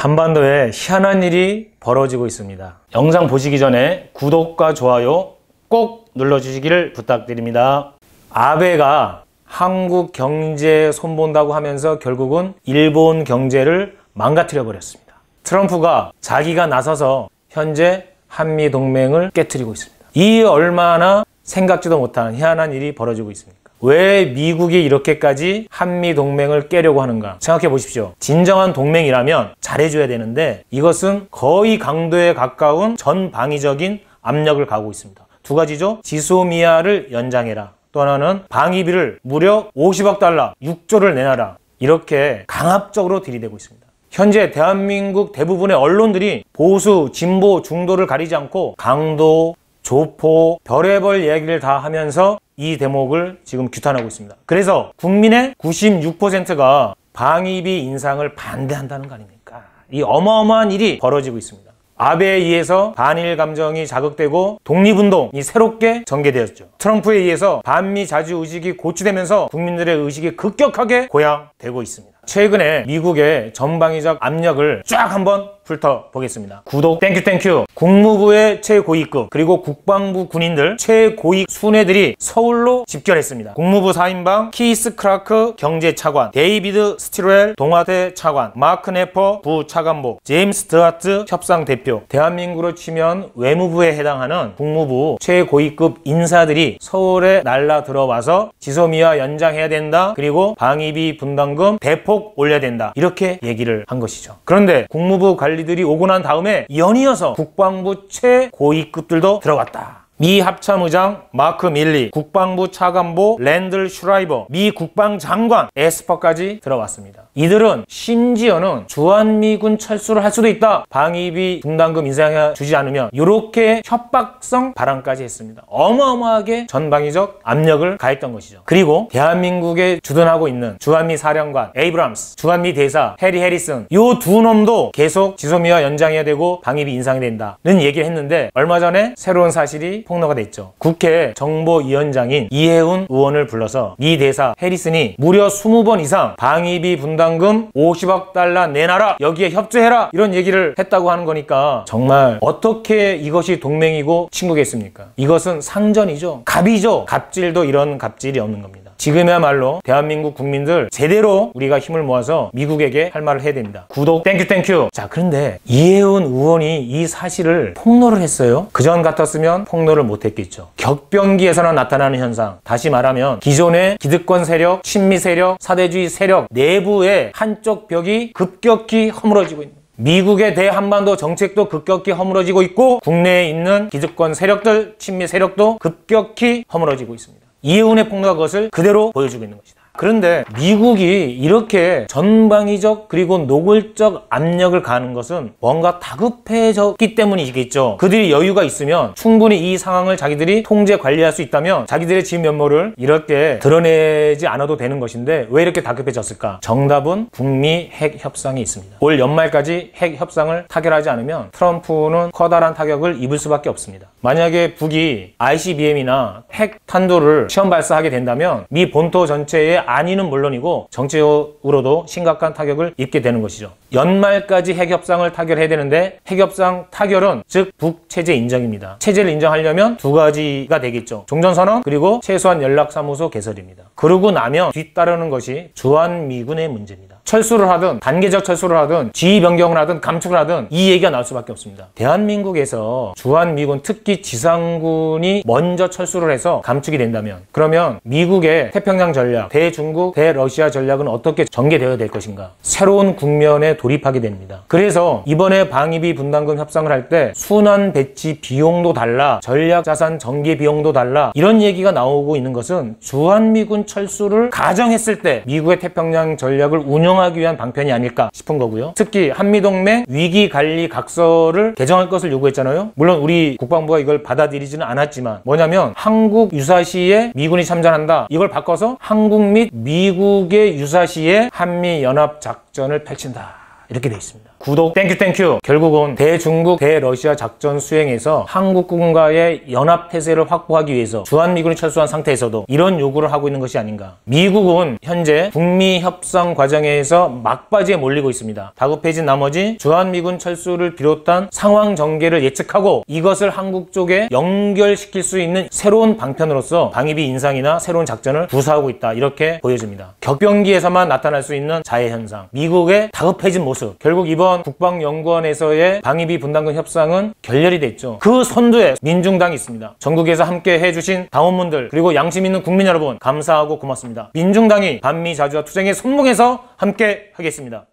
한반도에 희한한 일이 벌어지고 있습니다. 영상 보시기 전에 구독과 좋아요 꼭 눌러주시기를 부탁드립니다. 아베가 한국 경제에 손본다고 하면서 결국은 일본 경제를 망가뜨려 버렸습니다. 트럼프가 자기가 나서서 현재 한미동맹을 깨트리고 있습니다. 이 얼마나 생각지도 못한 희한한 일이 벌어지고 있습니까? 왜 미국이 이렇게까지 한미동맹을 깨려고 하는가 생각해 보십시오. 진정한 동맹이라면 잘해줘야 되는데 이것은 거의 강도에 가까운 전방위적인 압력을 가하고 있습니다. 두 가지죠. 지소미아를 연장해라. 또 하나는 방위비를 무려 50억 달러, 6조를 내놔라. 이렇게 강압적으로 들이대고 있습니다. 현재 대한민국 대부분의 언론들이 보수, 진보, 중도를 가리지 않고 강도, 조포, 별의별 이야기를 다 하면서 이 대목을 지금 규탄하고 있습니다. 그래서 국민의 96%가 방위비 인상을 반대한다는 거 아닙니까? 이 어마어마한 일이 벌어지고 있습니다. 아베에 의해서 반일 감정이 자극되고 독립운동이 새롭게 전개되었죠. 트럼프에 의해서 반미 자주의식이 고취되면서 국민들의 의식이 급격하게 고양되고 있습니다. 최근에 미국의 전방위적 압력을 쫙 한번 훑어보겠습니다. 구독 땡큐. 국무부의 최고위급 그리고 국방부 군인들 최고위 순회들이 서울로 집결했습니다. 국무부 4인방 키스 크라크 경제차관, 데이비드 스티웰 동아대 차관, 마크 네퍼 부차관보, 제임스 드하트 협상대표, 대한민국으로 치면 외무부에 해당하는 국무부 최고위급 인사들이 서울에 날라 들어와서 지소미아 연장해야 된다. 그리고 방위비 분담금 대폭 올려야 된다. 이렇게 얘기를 한 것이죠. 그런데 국무부 관리들이 오고 난 다음에 연이어서 국방부 최고위급들도 들어갔다. 미 합참의장 마크 밀리, 국방부 차관보 랜들 슈라이버, 미 국방장관 에스퍼까지 들어왔습니다. 이들은 심지어는 주한미군 철수를 할 수도 있다. 방위비 분담금 인상해 주지 않으면 이렇게 협박성 발언까지 했습니다. 어마어마하게 전방위적 압력을 가했던 것이죠. 그리고 대한민국에 주둔하고 있는 주한미 사령관 에이브람스, 주한미 대사 해리 해리슨 이 두 놈도 계속 지소미아 연장해야 되고 방위비 인상이 된다는 얘기를 했는데 얼마 전에 새로운 사실이 폭로가 됐죠. 국회 정보위원장인 이해운 의원을 불러서 미 대사 해리슨이 무려 20번 이상 방위비 분담금 50억 달러 내놔라, 여기에 협조해라, 이런 얘기를 했다고 하는 거니까 정말 어떻게 이것이 동맹이고 친구겠습니까? 이것은 상전이죠. 갑이죠. 갑질도 이런 갑질이 없는 겁니다. 지금이야말로 대한민국 국민들 제대로 우리가 힘을 모아서 미국에게 할 말을 해야 됩니다. 구독 땡큐. 자, 그런데 이해운 의원이 이 사실을 폭로를 했어요. 그전 같았으면 폭로를 못했겠죠. 격변기에서나 나타나는 현상, 다시 말하면 기존의 기득권 세력, 친미 세력, 사대주의 세력 내부의 한쪽 벽이 급격히 허물어지고 있는, 미국의 대한반도 정책도 급격히 허물어지고 있고 국내에 있는 기득권 세력들, 친미 세력도 급격히 허물어지고 있습니다. 이해운의 폭로가 그것을 그대로 보여주고 있는 것이다. 그런데 미국이 이렇게 전방위적 그리고 노골적 압력을 가하는 것은 뭔가 다급해졌기 때문이겠죠. 그들이 여유가 있으면 충분히 이 상황을 자기들이 통제 관리할 수 있다면 자기들의 진면모를 이렇게 드러내지 않아도 되는 것인데 왜 이렇게 다급해졌을까? 정답은 북미 핵 협상이 있습니다. 올 연말까지 핵 협상을 타결하지 않으면 트럼프는 커다란 타격을 입을 수밖에 없습니다. 만약에 북이 ICBM이나 핵 탄도를 시험 발사하게 된다면 미 본토 전체에 안위는 물론이고 정치적으로도 심각한 타격을 입게 되는 것이죠. 연말까지 핵협상을 타결해야 되는데 핵협상 타결은 즉 북체제 인정입니다. 체제를 인정하려면 두 가지가 되겠죠. 종전선언 그리고 최소한 연락사무소 개설입니다. 그러고 나면 뒤따르는 것이 주한미군의 문제입니다. 철수를 하든 단계적 철수를 하든 지휘 변경을 하든 감축을 하든 이 얘기가 나올 수밖에 없습니다. 대한민국에서 주한미군 특히 지상군이 먼저 철수를 해서 감축이 된다면 그러면 미국의 태평양 전략, 대중국, 대러시아 전략은 어떻게 전개되어야 될 것인가? 새로운 국면에 돌입하게 됩니다. 그래서 이번에 방위비 분담금 협상을 할 때 순환 배치 비용도 달라, 전략자산 전개 비용도 달라, 이런 얘기가 나오고 있는 것은 주한미군 철수를 가정했을 때 미국의 태평양 전략을 운영하기 위한 방편이 아닐까 싶은 거고요. 특히 한미동맹 위기관리 각서를 개정할 것을 요구했잖아요. 물론 우리 국방부가 이걸 받아들이지는 않았지만 뭐냐면 한국 유사시에 미군이 참전한다, 이걸 바꿔서 한국 및 미국의 유사시에 한미연합작전을 펼친다, 이렇게 돼 있습니다. 구독 땡큐. 결국은 대중국 대러시아 작전 수행에서 한국군과의 연합태세를 확보하기 위해서 주한미군이 철수한 상태에서도 이런 요구를 하고 있는 것이 아닌가. 미국은 현재 북미 협상 과정에서 막바지에 몰리고 있습니다. 다급해진 나머지 주한미군 철수를 비롯한 상황 전개를 예측하고 이것을 한국 쪽에 연결시킬 수 있는 새로운 방편으로서 방위비 인상이나 새로운 작전을 구사하고 있다, 이렇게 보여집니다. 격변기에서만 나타날 수 있는 자해현상, 미국의 다급해진 모습, 결국 이번 국방연구원에서의 방위비 분담금 협상은 결렬이 됐죠. 그 선두에 민중당이 있습니다. 전국에서 함께 해주신 당원분들 그리고 양심 있는 국민 여러분, 감사하고 고맙습니다. 민중당이 반미 자주화 투쟁에 손목에서 함께 하겠습니다.